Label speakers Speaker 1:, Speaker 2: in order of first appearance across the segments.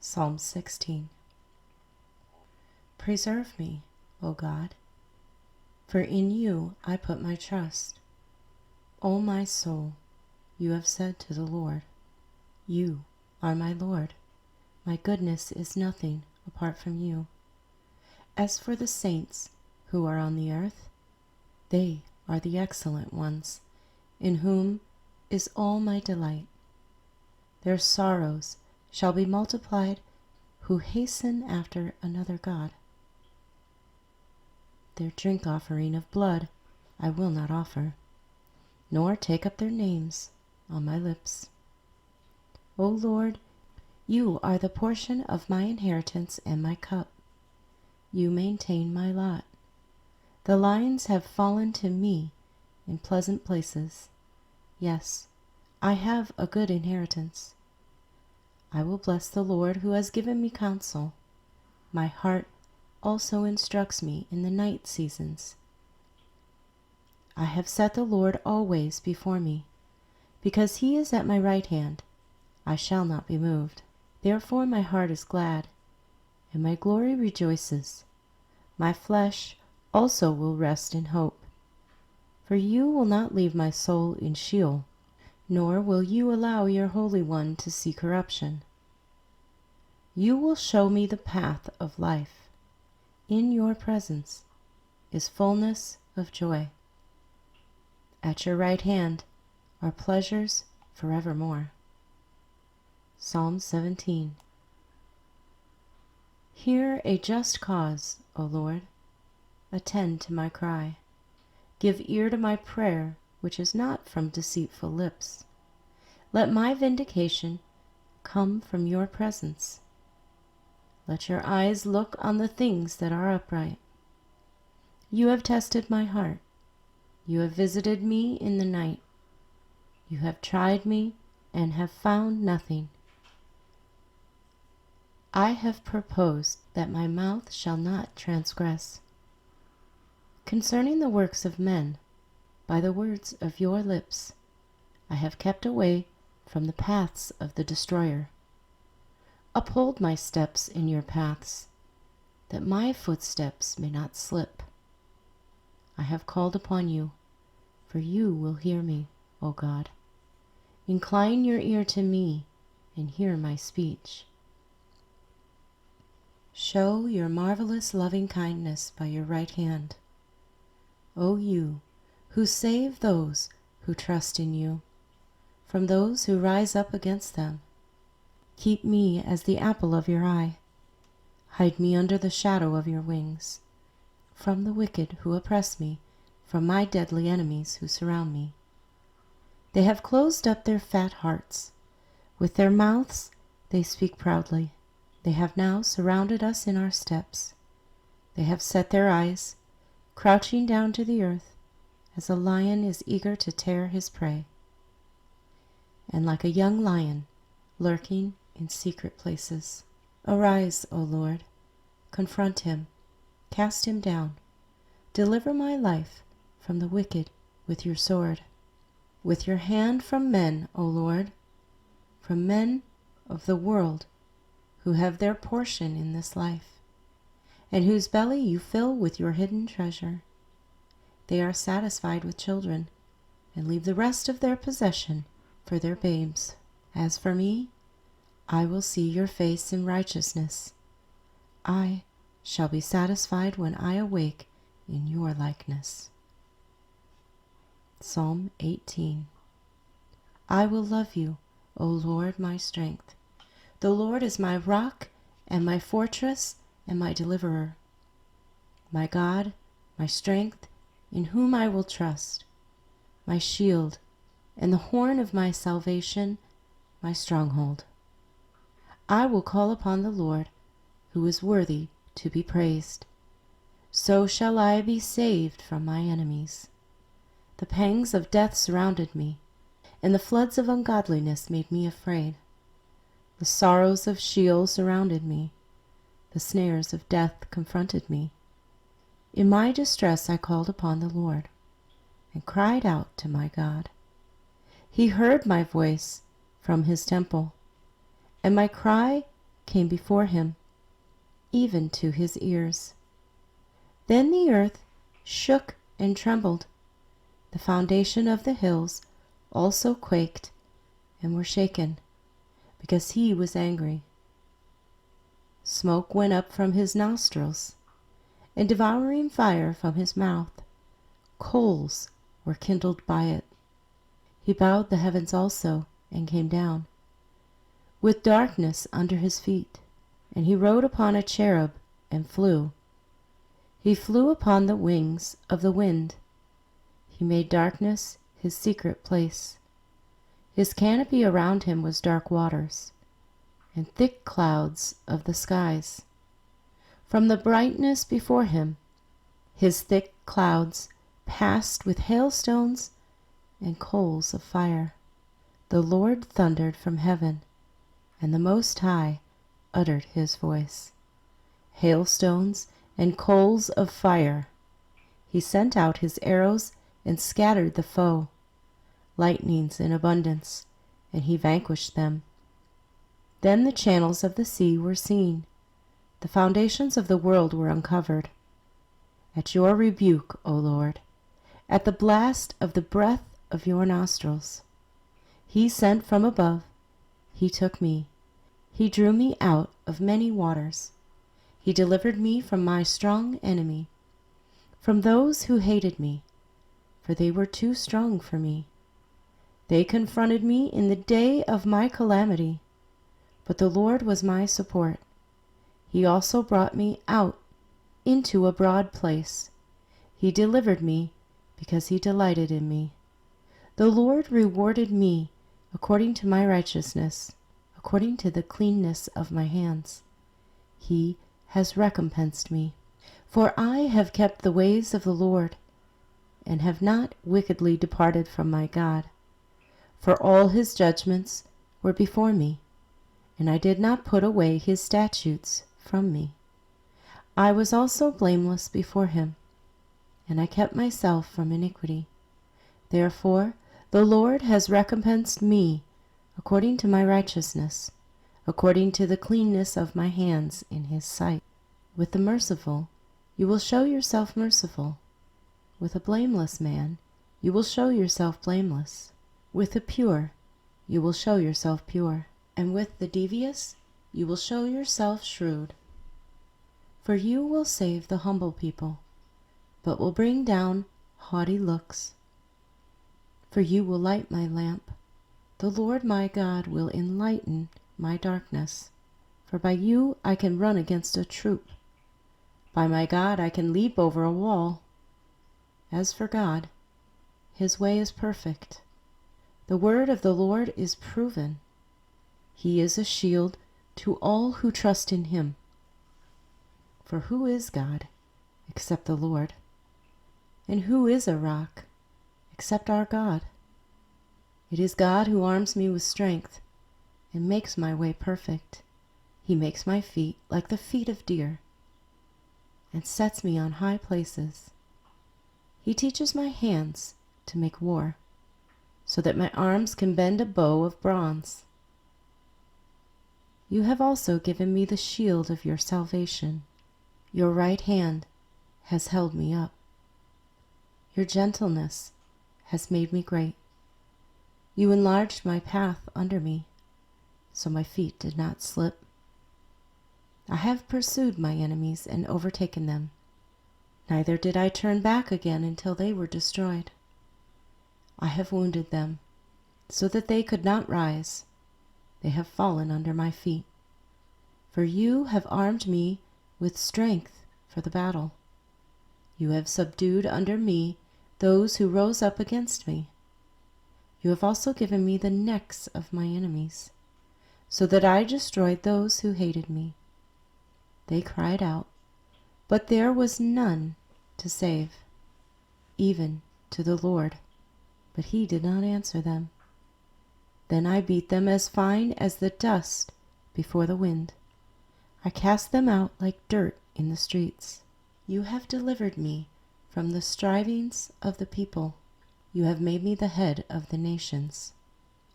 Speaker 1: Psalm 16. Preserve me, O God, for in you I put my trust. O my soul, you have said to the Lord, you are my Lord. My goodness is nothing apart from you. As for the saints who are on the earth, they are the excellent ones, in whom is all my delight. Their sorrows shall be multiplied who hasten after another god. Their drink offering of blood I will not offer, nor take up their names on my lips. O Lord, you are the portion of my inheritance and my cup. You maintain my lot. The lines have fallen to me in pleasant places. Yes, I have a good inheritance. I will bless the Lord who has given me counsel. My heart also instructs me in the night seasons. I have set the Lord always before me. Because he is at my right hand, I shall not be moved. Therefore my heart is glad, and my glory rejoices. My flesh also will rest in hope. For you will not leave my soul in Sheol, nor will you allow your Holy One to see corruption. You will show me the path of life. In your presence is fullness of joy. At your right hand are pleasures forevermore. Psalm 17. Hear a just cause, O Lord. Attend to my cry. Give ear to my prayer, which is not from deceitful lips. Let my vindication come from your presence. Let your eyes look on the things that are upright. You have tested my heart. You have visited me in the night. You have tried me and have found nothing. I have proposed that my mouth shall not transgress. Concerning the works of men, by the words of your lips, I have kept away from the paths of the destroyer. Uphold my steps in your paths, that my footsteps may not slip. I have called upon you, for you will hear me, O God. Incline your ear to me and hear my speech. Show your marvelous loving kindness by your right hand, O you who save those who trust in you, from those who rise up against them. Keep me as the apple of your eye. Hide me under the shadow of your wings, from the wicked who oppress me, from my deadly enemies who surround me. They have closed up their fat hearts. With their mouths they speak proudly. They have now surrounded us in our steps. They have set their eyes, crouching down to the earth, as a lion is eager to tear his prey. And like a young lion, lurking in secret places. Arise, O Lord, confront him, cast him down. Deliver my life from the wicked with your sword. With your hand from men, O Lord, from men of the world who have their portion in this life, and whose belly you fill with your hidden treasure. They are satisfied with children, and leave the rest of their possession for their babes. As for me, I will see your face in righteousness. I shall be satisfied when I awake in your likeness. Psalm 18. I will love you, O Lord, my strength. The Lord is my rock and my fortress and my deliverer. My God, my strength, in whom I will trust. My shield and the horn of my salvation, my stronghold. I will call upon the Lord, who is worthy to be praised. So shall I be saved from my enemies. The pangs of death surrounded me, and the floods of ungodliness made me afraid. The sorrows of Sheol surrounded me. The snares of death confronted me. In my distress I called upon the Lord, and cried out to my God. He heard my voice from his temple, and my cry came before him, even to his ears. Then the earth shook and trembled. The foundation of the hills also quaked and were shaken, because he was angry. Smoke went up from his nostrils, and devouring fire from his mouth. Coals were kindled by it. He bowed the heavens also, and came down, with darkness under his feet. And he rode upon a cherub, and flew. He flew upon the wings of the wind. He made darkness his secret place. His canopy around him was dark waters, and thick clouds of the skies. From the brightness before him, his thick clouds passed with hailstones and coals of fire. The Lord thundered from heaven, and the Most High uttered his voice. Hailstones and coals of fire. He sent out his arrows and scattered the foe. Lightnings in abundance, and he vanquished them. Then the channels of the sea were seen. The foundations of the world were uncovered. At your rebuke, O Lord, at the blast of the breath of your nostrils, he sent from above, he took me. He drew me out of many waters. He delivered me from my strong enemy, from those who hated me, for they were too strong for me. They confronted me in the day of my calamity, but the Lord was my support. He also brought me out into a broad place. He delivered me because he delighted in me. The Lord rewarded me according to my righteousness, according to the cleanness of my hands. He has recompensed me. For I have kept the ways of the Lord, and have not wickedly departed from my God. For all his judgments were before me, and I did not put away his statutes from me. I was also blameless before him, and I kept myself from iniquity. Therefore the Lord has recompensed me according to my righteousness, according to the cleanness of my hands in his sight. With the merciful you will show yourself merciful. With a blameless man you will show yourself blameless. With the pure you will show yourself pure. And with the devious you will show yourself shrewd. For you will save the humble people, but will bring down haughty looks. For you will light my lamp. The Lord my God will enlighten my darkness. For by you I can run against a troop. By my God I can leap over a wall. As for God, his way is perfect. The word of the Lord is proven. He is a shield to all who trust in him. For who is God except the Lord? And who is a rock except our God? It is God who arms me with strength and makes my way perfect. He makes my feet like the feet of deer and sets me on high places. He teaches my hands to make war, so that my arms can bend a bow of bronze. You have also given me the shield of your salvation. Your right hand has held me up. Your gentleness has made me great. You enlarged my path under me, so my feet did not slip. I have pursued my enemies and overtaken them. Neither did I turn back again until they were destroyed. I have wounded them, so that they could not rise. They have fallen under my feet. For you have armed me with strength for the battle. You have subdued under me those who rose up against me. You have also given me the necks of my enemies, so that I destroyed those who hated me. They cried out, but there was none to save, even to the Lord, but he did not answer them. Then I beat them as fine as the dust before the wind. I cast them out like dirt in the streets. You have delivered me from the strivings of the people. You have made me the head of the nations.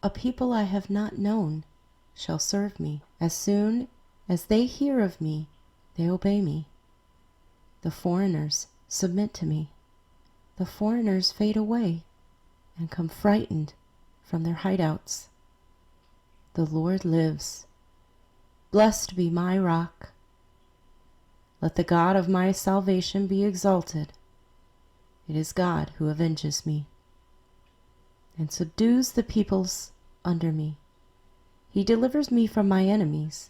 Speaker 1: A people I have not known shall serve me. As soon As they hear of me, they obey me. The foreigners submit to me. The foreigners fade away and come frightened from their hideouts. The Lord lives. Blessed be my rock. Let the God of my salvation be exalted. It is God who avenges me and subdues the peoples under me. He delivers me from my enemies.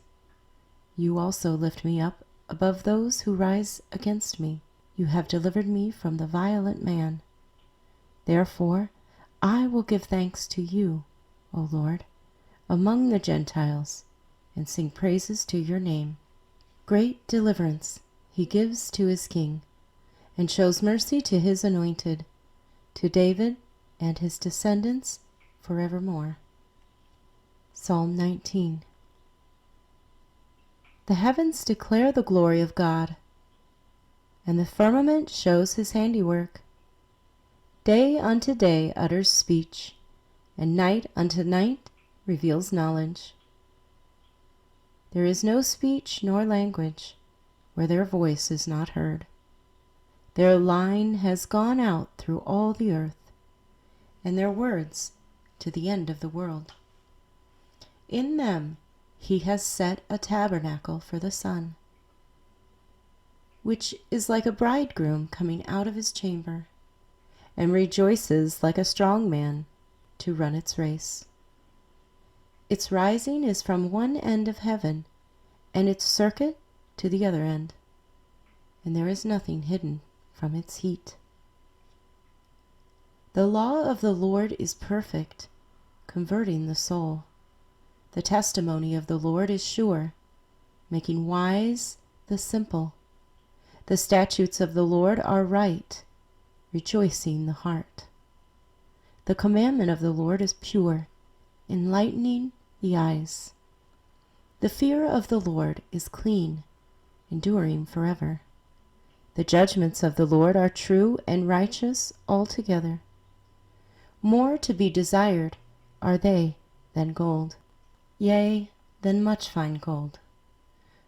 Speaker 1: You also lift me up above those who rise against me. You have delivered me from the violent man. Therefore, I will give thanks to you, O Lord, among the Gentiles, and sing praises to your name. Great deliverance he gives to his king, and shows mercy to his anointed, to David and his descendants forevermore. Psalm 19. The heavens declare the glory of God, and the firmament shows his handiwork. Day unto day utters speech, and night unto night reveals knowledge. There is no speech nor language where their voice is not heard. Their line has gone out through all the earth, and their words to the end of the world. In them he has set a tabernacle for the sun, which is like a bridegroom coming out of his chamber, and rejoices like a strong man to run its race. Its rising is from one end of heaven, and its circuit to the other end, and there is nothing hidden from its heat. The law of the Lord is perfect, converting the soul. The testimony of the Lord is sure, making wise the simple. The statutes of the Lord are right, rejoicing the heart. The commandment of the Lord is pure, enlightening the eyes. The fear of the Lord is clean, enduring forever. The judgments of the Lord are true and righteous altogether. More to be desired are they than gold, yea, than much fine gold.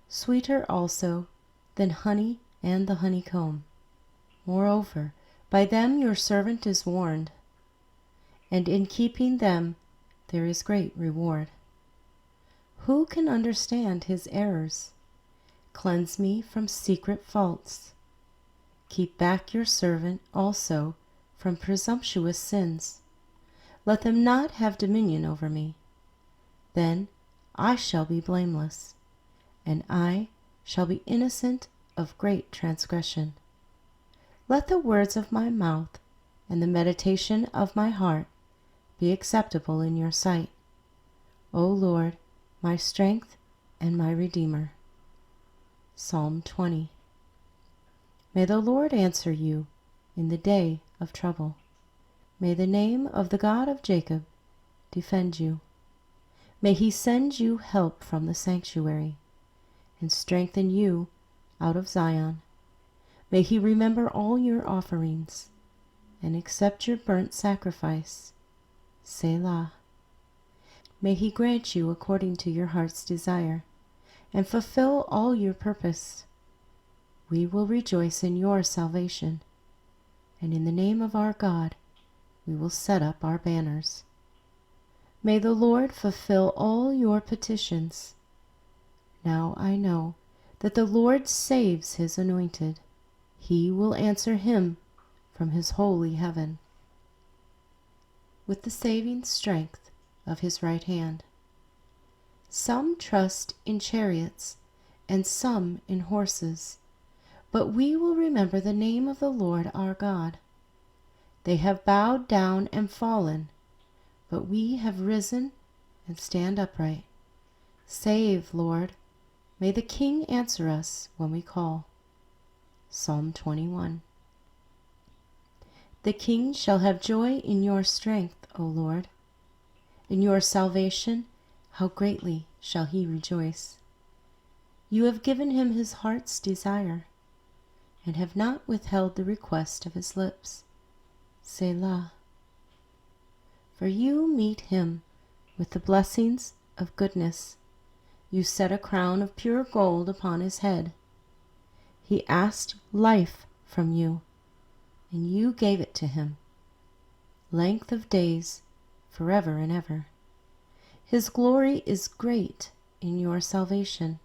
Speaker 1: Sweeter also than honey and the honeycomb. Moreover, by them your servant is warned, and in keeping them there is great reward. Who can understand his errors? Cleanse me from secret faults. Keep back your servant also from presumptuous sins. Let them not have dominion over me. Then I shall be blameless, and I shall be innocent of great transgression. Let the words of my mouth and the meditation of my heart be acceptable in your sight, O Lord, my strength and my Redeemer. Psalm 20. May the Lord answer you in the day of trouble. May the name of the God of Jacob defend you. May he send you help from the sanctuary and strengthen you out of Zion. May he remember all your offerings and accept your burnt sacrifice. Selah. May he grant you according to your heart's desire and fulfill all your purpose. We will rejoice in your salvation, and in the name of our God we will set up our banners. May the Lord fulfill all your petitions. Now I know that the Lord saves his anointed. He will answer him from his holy heaven with the saving strength of his right hand. Some trust in chariots and some in horses, but we will remember the name of the Lord our God. They have bowed down and fallen, but we have risen and stand upright. Save, Lord. May the King answer us when we call. Psalm 21. The King shall have joy in your strength, O Lord. In your salvation, how greatly shall he rejoice. You have given him his heart's desire, and have not withheld the request of his lips. Selah. For you meet him with the blessings of goodness, You set a crown of pure gold upon his head. He asked life from you, and you gave it to him, length of days forever and ever. His glory is great in your salvation.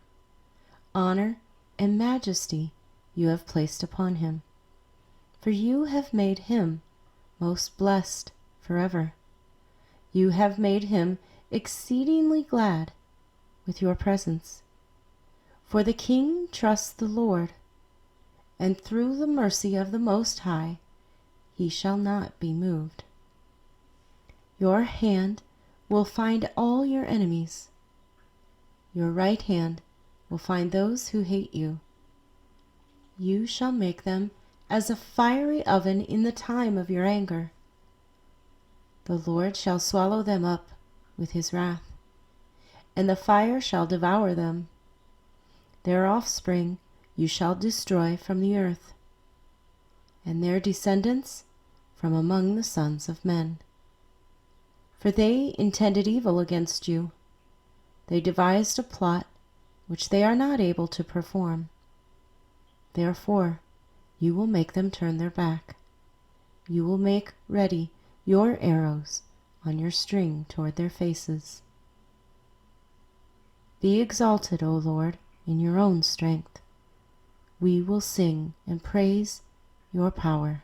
Speaker 1: Honor and majesty you have placed upon him, for you have made him most blessed forever. You have made him exceedingly glad with your presence. For the king trusts the Lord, and through the mercy of the Most High he shall not be moved. Your hand will find all your enemies. Your right hand will find those who hate you. You shall make them as a fiery oven in the time of your anger. The Lord shall swallow them up with his wrath, and the fire shall devour them. Their offspring you shall destroy from the earth, and their descendants from among the sons of men. For they intended evil against you. They devised a plot which they are not able to perform. Therefore you will make them turn their back. You will make ready your arrows on your string toward their faces. Be exalted, O Lord, in your own strength. We will sing and praise your power.